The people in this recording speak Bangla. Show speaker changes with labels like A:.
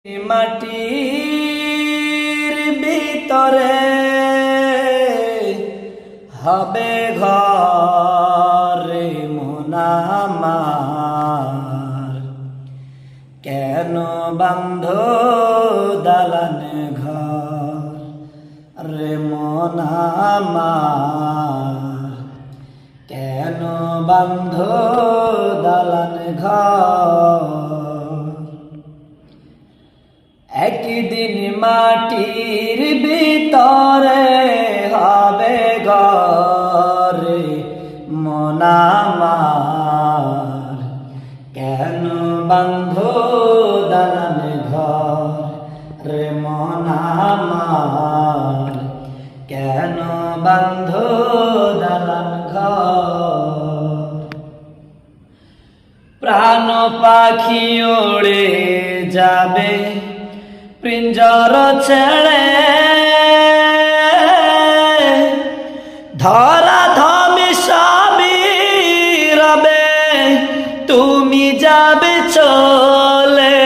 A: মাটির ভিতরে হবে ঘরে মন আমার, কেন বান্ধ দালান ঘর রে মন আমার, কেন বান্ধ দালান ঘর। একদিন মাটির ভিতরে হবে ঘরে মন আমার, কেন বান্ধ দালান ঘর রে মন আমার, কেন বান্ধ দালান ঘর। প্রাণ পাখি ওড়ে যাবে পিঞ্জর ছেড়ে, ধরা ধমি সবই রবে তুমি যাবে চলে।